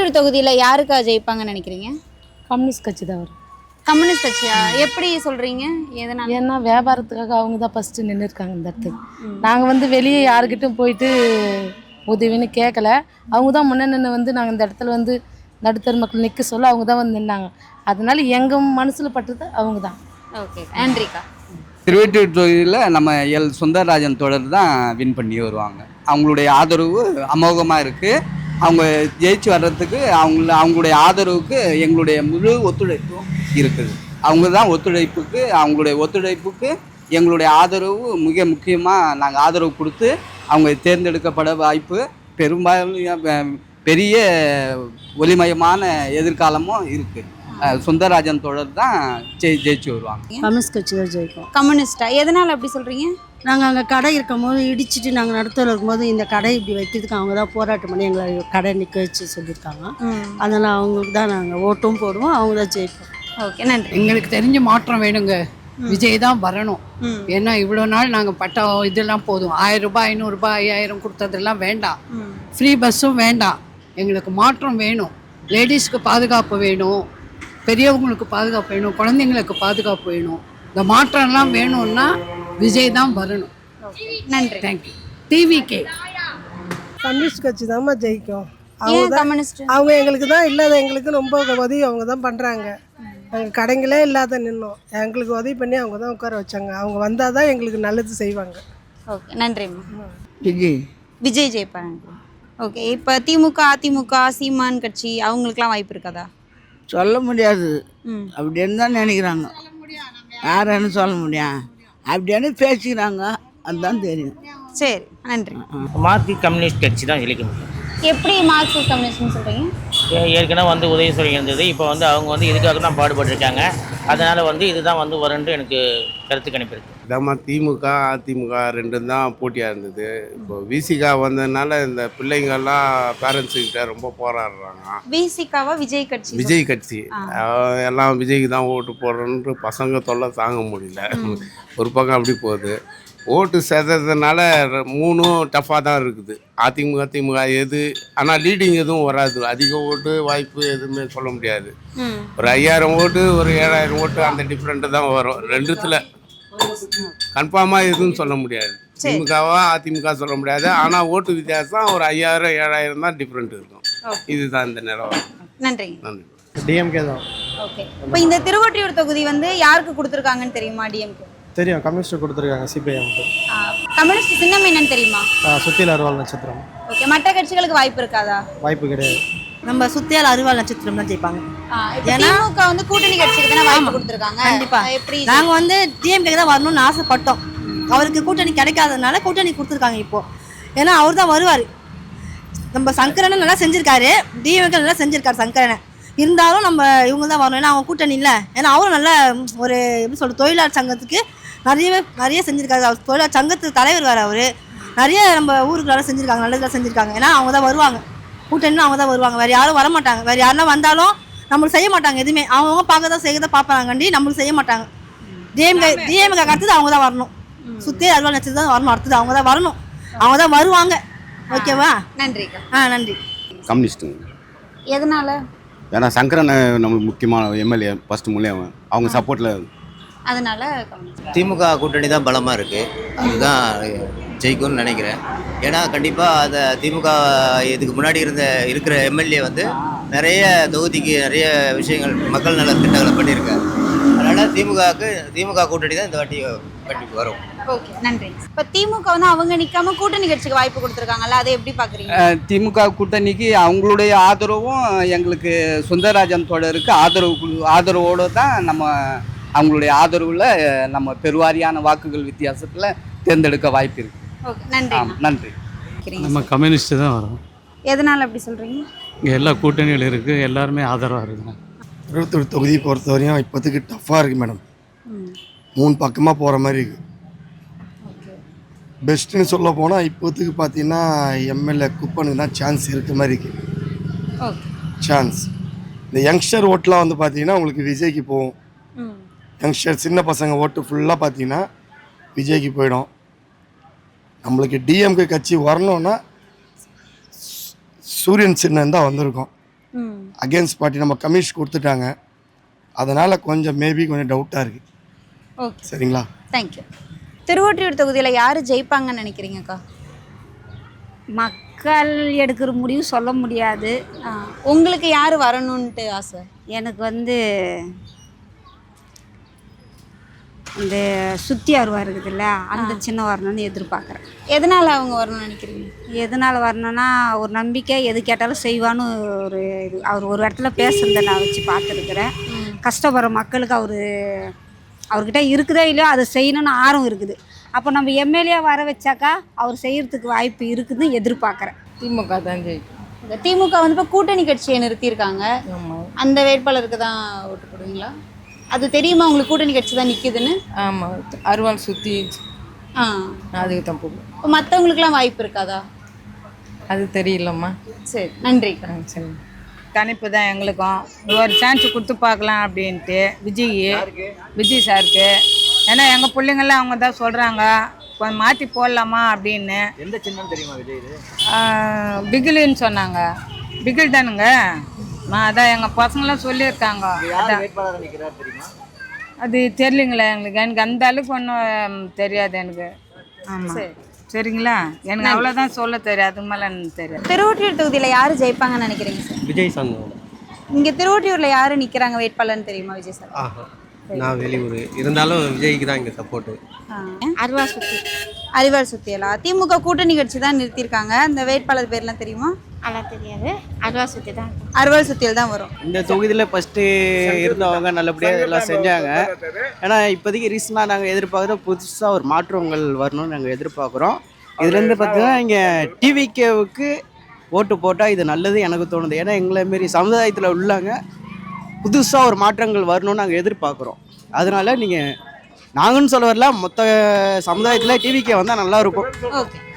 திருவொற்றியூர் தொகுதியில யாருக்கா ஜெயிப்பாங்கன்னு நினைக்கிறீங்க? கம்யூனிஸ்ட் கட்சி தான் வரும். கம்யூனிஸ்ட் கட்சியா? எப்படி சொல்றீங்க? எதனால? ஏன்னா வியாபாரத்துக்காக அவங்க தான் ஃபஸ்ட்டு நின்று இருக்காங்க இந்த இடத்துக்கு. நாங்கள் வந்து வெளியே யாருக்கிட்டும் போயிட்டு உதவின்னு கேட்கல. அவங்க தான் முன்னே நின்று வந்து நாங்கள் இந்த இடத்துல வந்து நடுத்தர மக்கள் நிற்க சொல்ல அவங்க தான் வந்து நின்னாங்க. அதனால எங்கள் மனசில் பட்டது அவங்க தான். ஓகே, நன்றிக்கா. திருவொற்றியூர் தொகுதியில் நம்ம சுந்தரராஜன் தோழர் தான் வின் பண்ணி வருவாங்க. அவங்களுடைய ஆதரவு அமோகமாக இருக்குது. அவங்க ஜெயிச்சு வர்றதுக்கு அவங்களுடைய ஆதரவுக்கு எங்களுடைய முழு ஒத்துழைப்பும் இருக்குது. அவங்களுடைய ஒத்துழைப்புக்கு எங்களுடைய ஆதரவு மிக முக்கியமாக. நாங்கள் ஆதரவு கொடுத்து அவங்க தேர்ந்தெடுக்கப்பட வாய்ப்பு பெரும்பாலும் பெரிய ஒளிமயமான எதிர்காலமும் இருக்குது. சுந்தரராஜன் தோழர் தான் ஜெயிச்சு வருவாங்க. கம்யூனிஸ்ட் கட்சி தான் ஜெயிக்கும். கம்யூனிஸ்டா? எதனால அப்படி சொல்றீங்க? நாங்கள் அங்கே கடை இருக்கும் போது இடிச்சிட்டு நாங்கள் நடுத்தர இருக்கும்போது இந்த கடை இப்படி வைக்கிறதுக்கு அவங்க தான் போராட்டம் பண்ணி எங்களை கடை நிற்க வச்சு சொல்லியிருக்காங்க. அதனால் அவங்களுக்கு தான் நாங்கள் ஓட்டும் போடுவோம், அவங்க தான் ஜெயிப்போம். ஓகே, நன்றி. எங்களுக்கு தெரிஞ்ச மாற்றம் வேணுங்க. விஜய் தான் வரணும். ஏன்னா இவ்வளோ நாள் நாங்கள் பட்ட இதெல்லாம் போதும். 1000 ரூபாய் 500 ரூபாய் 5000 கொடுத்ததெல்லாம் வேண்டாம். ஃப்ரீ பஸ்ஸும் வேண்டாம். எங்களுக்கு மாற்றம் வேணும். லேடிஸ்க்கு பாதுகாப்பு வேணும், பெரியவங்களுக்கு பாதுகாப்பு வேணும், குழந்தைங்களுக்கு பாதுகாப்பு வேணும். இந்த மாற்றம்லாம் வேணும்னா விஜய் தான் வரணும். நன்றி, தேங்க்யூ. டிவிகே கம்யூனிஸ்ட் கட்சி தான்மா ஜெயிக்கும். அவங்க எங்களுக்கு தான் இல்லாத, எங்களுக்கு ரொம்ப உதவி அவங்க தான் பண்ணுறாங்க. எங்கள் கடைங்களே இல்லாத நின்னோம், எங்களுக்கு உதவி பண்ணி அவங்க தான் உட்கார வச்சாங்க. அவங்க வந்தால் தான் எங்களுக்கு நல்லது செய்வாங்க. ஓகே, நன்றிம்மா. விஜய் ஜெயிப்பாங்க. ஓகே, இப்போ திமுக, அதிமுக, சீமான் கட்சி அவங்களுக்குலாம் வாய்ப்பு இருக்காதா? சொல்ல முடியாது. அப்படின்னு தான் நினைக்கிறாங்க. யாருன்னு சொல்ல முடியும். அப்படின்னு பேசிக்கிறாங்க, அதுதான் தெரியும். சரி, நன்றி. மார்க்சிஸ்ட் கம்யூனிஸ்ட் கட்சி தான் ஜெயிக்க முடியும். எப்படி மார்க்சிஸ்ட் கம்யூனிஸ்ட்னு சொல்கிறீங்க? ஏற்கனவே வந்து உதயசூரி இருந்தது. இப்போ வந்து அவங்க வந்து இதுக்காக தான் பாடுபட்டுருக்காங்க. அதனால் வந்து இதுதான் வந்து வரும்னு எனக்கு கருத்து கணிப்பு இருக்குது. இதாம்மா திமுக அதிமுக ரெண்டும் தான் போட்டியாக இருந்தது. இப்போ விசிகா வந்ததுனால இந்த பிள்ளைங்கள்லாம் பேரண்ட்ஸுக்கிட்ட ரொம்ப போராடுறாங்க. விசிகாவா? விஜய் கட்சி. விஜய் கட்சி எல்லாம் விஜய்க்கு தான் ஓட்டு போடுறோன்ட்டு பசங்க தொல்லை தாங்க முடியல. ஒரு பக்கம் அப்படி போகுது. ஓட்டு சேர்த்ததுனால 3ம் டஃப்பாக தான் இருக்குது. அதிமுக திமுக எது, ஆனால் லீடிங் எதுவும் வராது. அதிக ஓட்டு வாய்ப்பு எதுவுமே சொல்ல முடியாது. ஒரு 5000 ஓட்டு ஒரு 7000 ஓட்டு அந்த டிஃப்ரெண்ட்டு தான் வரும். ரெண்டுத்தில் கன்ஃபார்மாக எதுவும் சொல்ல முடியாது. திமுகவா அதிமுக சொல்ல முடியாது. ஆனால் ஓட்டு வித்தியாசம் ஒரு 5000 7000 தான் டிஃப்ரெண்ட் இருக்கும். இதுதான் இந்த நிலவரம். நன்றி. நன்றி. டிஎம்கே தான். ஓகே, இப்போ இந்த திருவொற்றியூர் தொகுதி வந்து யாருக்கு கொடுத்துருக்காங்கன்னு தெரியுமா? டிஎம்கே தெரியும். கம்யூனிஸ்ட் கொடுத்துருக்காங்க. சிபிஐஎம்க்கு. கம்யூனிஸ்ட் சின்னம் என்னன்னு தெரியுமா? சுத்தியல் அறுவாள் நட்சத்திரம். ஓகே, மற்ற கட்சிகளுக்கு வாய்ப்பு இருக்காதா? வாய்ப்பு கிடையாது. நம்ம சுத்தியல் அறுவாள் நட்சத்திரம் தான் ஜெயிப்பாங்க. திமுக வந்து கூட்டணி கட்சிக்கு தானே வாய்ப்பு கொடுத்துருக்காங்க. கண்டிப்பா. எப்படி? நாங்கள் வந்து டிஎம்கே தான் வரணும்னு ஆசைப்பட்டோம். அவருக்கு கூட்டணி கிடைக்காததுனால கூட்டணி கொடுத்துருக்காங்க இப்போ. ஏன்னா அவர் தான் வருவார். நம்ம சங்கரனை நல்லா செஞ்சுருக்காரு, டிஎம்கே நல்லா செஞ்சுருக்காரு சங்கரனை. இருந்தாலும் நம்ம இவங்க தான் வரணும். ஏன்னா அவங்க கூட்டணி இல்லை. ஏன்னா அவரும் நல்ல ஒரு எப்படி சொல்கிறது, தொழிலாளர் சங்கத்துக்கு நிறைய செஞ்சுருக்காரு. அவர் தொழிலாளர் சங்கத்துக்கு தலைவர் வேறு. அவர் நிறைய நம்ம ஊருக்கு நல்லா செஞ்சுருக்காங்க, நல்லதாக செஞ்சுருக்காங்க. ஏன்னா அவங்க தான் வருவாங்க. கூட்டணின்னு அவங்க தான் வருவாங்க. வேறு யாரும் வர மாட்டாங்க. வேறு யாருன்னா வந்தாலும் நம்மளுக்கு செய்ய மாட்டாங்க. எதுவுமே அவங்கவுங்க பார்க்க தான் செய்ய தான் பார்ப்பாங்கண்டி நம்மளுக்கு செய்ய மாட்டாங்க. டிஎம்கே அடுத்தது அவங்க தான் வரணும். சுற்றி அறுவாள் நட்சத்திரம் தான் வரணும். அடுத்தது அவங்க தான் வரணும். அவங்க தான் வருவாங்க. ஓகேவா? நன்றி. நன்றி. கம்யூனிஸ்ட்டுங்க. எதனால? ஏன்னா சங்கரன் நம்மளுக்கு முக்கியமான எம்எல்ஏ ஃபஸ்ட்டு மூலியம் அவங்க சப்போர்ட்டில். அதனால திமுக கூட்டணி தான் பலமாக இருக்குது. அதுதான் ஜெயிக்கும்னு நினைக்கிறேன். ஏன்னா கண்டிப்பாக அந்த திமுக இதுக்கு முன்னாடி இருக்கிற எம்எல்ஏ வந்து நிறைய தொகுதிக்கு நிறைய விஷயங்கள் மக்கள் நல திட்டங்களை பண்ணியிருக்காரு. அதனால் திமுக கூட்டணி தான் இந்த வாட்டி கண்டிப்பாக வரும். ஓகே, நன்றி. இப்போ திமுக வந்து அவங்க நிற்காம கூட்டணி கட்சிக்கு வாய்ப்பு கொடுத்துருக்காங்கல்ல, அதை எப்படி பார்க்குறீங்க? திமுக கூட்டணிக்கு அவங்களுடைய ஆதரவும் எங்களுக்கு சுந்தரராஜன் தோழருக்கு ஆதரவோடு தான் நம்ம அவங்களுடைய ஆதரவில் நம்ம பெருவாரியான வாக்குகள் வித்தியாசத்தில் தேர்ந்தெடுக்க வாய்ப்பு இருக்குது. ஓகே, நன்றி. நன்றி. நம்ம கம்யூனிஸ்ட்டு தான் வரும். எதனால் அப்படி சொல்கிறீங்க? இங்கே எல்லா கூட்டணிகள் இருக்குது, எல்லாருமே ஆதரவாக இருக்குங்க. திருவொற்றியூர் தொகுதியை பொறுத்த வரையும் இப்போதைக்கு டஃப்பாக இருக்குது மேடம். 3 பக்கமாக போகிற மாதிரி இருக்குது. பெஸ்ட்டுன்னு சொல்ல போனால் இப்போதைக்கு பார்த்தீங்கன்னா எம்எல்ஏ குப்பனுக்கு தான் சான்ஸ் இருக்க மாதிரி இருக்குது. சான்ஸ் இந்த யங்ஸ்டர் ஓட்டெலாம் வந்து பார்த்தீங்கன்னா உங்களுக்கு விஜய்க்கு போகும். யங்ஸ்டர் சின்ன பசங்க ஓட்டு ஃபுல்லாக பார்த்தீங்கன்னா விஜய்க்கு போயிடும். நம்மளுக்கு டிஎம்கே கட்சி வரணுன்னா சூரியன் சின்னம் தான் வந்திருக்கோம். அகேன்ஸ்ட் பார்ட்டி நம்ம கமிஷன் கொடுத்துட்டாங்க. அதனால் கொஞ்சம் மேபி கொஞ்சம் டவுட்டாக இருக்குது. ஓகே, சரிங்களா? தேங்க்யூ. திருவொற்றியூர் தொகுதியில் யார் ஜெயிப்பாங்கன்னு நினைக்கிறீங்கக்கா? மக்கள் எடுக்கிற முடிவு சொல்ல முடியாது. உங்களுக்கு யார் வரணுன்ட்டு ஆசை? எனக்கு வந்து இந்த சுத்தியார்வா இருக்குதுல்ல, அந்த சின்ன வரணும்னு எதிர்பார்க்குறேன். எதனால் அவங்க வரணும்னு நினைக்கிறீங்க? எதனால் வரணும்னா ஒரு நம்பிக்கை, எது கேட்டாலும் செய்வான்னு ஒரு இது. அவர் ஒரு இடத்துல பேசுகிறத நான் வச்சு பார்த்துருக்குறேன். கஷ்டப்படுற மக்களுக்கு அவர்கிட்ட இருக்குதோ இல்லையோ அதை செய்யணும்னு ஆர்வம் இருக்குது. அப்போ நம்ம எம்எல்ஏ வர வச்சாக்கா அவர் செய்கிறதுக்கு வாய்ப்பு இருக்குதுன்னு எதிர்பார்க்குறேன். திமுக தான் ஜெயிக்கும். இந்த திமுக வந்து இப்போ கூட்டணி கட்சியை நிறுத்தியிருக்காங்க. அந்த வேட்பாளருக்கு தான் ஓட்டு போடுவீங்களா? அது தெரியுமா உங்களுக்கு கூட்டணி கட்சி தான் நிற்கிதுன்னு? ஆமாம், அருவாள் சுற்றி அதுக்கு தான் போடுவோம். இப்போ மற்றவங்களுக்குலாம் வாய்ப்பு இருக்காதா? அது தெரியலம்மா. சரி, நன்றி. சரி. கணிப்பு தான் எங்களுக்கும். ஒரு சான்ஸ் கொடுத்து பார்க்கலாம் அப்படின்ட்டு விஜய் சாருக்கு. ஏன்னா எங்கள் பிள்ளைங்கள்லாம் அவங்க தான் சொல்கிறாங்க கொஞ்சம் மாற்றி போடலாமா அப்படின்னு. எந்த சின்னம் தெரியுமா விஜய்? பிகிலுன்னு சொன்னாங்க. பிகில் தானுங்க. நான் அதான் எங்கள் பசங்களாம் சொல்லியிருக்காங்க. வேட்பாளர் நிற்கிறார் தெரியுமா? அது தெரியலைங்களே எங்களுக்கு. எனக்கு அந்த அளவுக்கு ஒன்றும் தெரியாது எனக்கு. ஆமாம், சரிங்களா? எனக்கு அவ்வளோதான் சொல்ல தெரியாது, அதுக்கு மேலே எனக்கு தெரியாது. திருவொற்றியூர் தொகுதியில் யார் ஜெயிப்பாங்கன்னு நினைக்கிறீங்க சார்? விஜய் சங்கம். இங்கே திருவொற்றியூரில் யார் நிற்கிறாங்க வேட்பாளர்னு தெரியுமா விஜய் சார்? நான் வெளியூர் இருந்தாலும் விஜய்க்கு தான் இங்கே சப்போர்ட்டு. அறிவாள் சுத்தியலா? திமுக கூட்டணி கட்சி தான் நிறுத்தியிருக்காங்க. அந்த வேட்பாளர் பேர்லாம் தெரியுமா? அதெல்லாம் தெரியாது. அருவா சுற்றி தான். அறிவாள் சுத்தியல் தான் வரும். இந்த தொகுதியில் ஃபஸ்ட்டு இருந்தவங்க நல்லபடியாக எல்லாம் செஞ்சாங்க. ஏன்னா இப்போதைக்கு ரீசனாக நாங்கள் எதிர்பார்க்குறோம் புதுசாக ஒரு மாற்றங்கள் வரணும்னு நாங்கள் எதிர்பார்க்குறோம். இதுலேருந்து பார்த்தீங்கன்னா இங்கே டிவிகேவுக்கு ஓட்டு போட்டால் இது நல்லது எனக்கு தோணுது. ஏன்னா எங்களை மாரி சமுதாயத்தில் உள்ளாங்க புதுசாக ஒரு மாற்றங்கள் வரணும்னு நாங்கள் எதிர்பார்க்குறோம். அதனால் நீங்கள் நாங்கன்னு சொல்ல வரல, மொத்த சமுதாயத்தில் டிவிகே வந்தால் நல்லாயிருக்கும். ஓகே.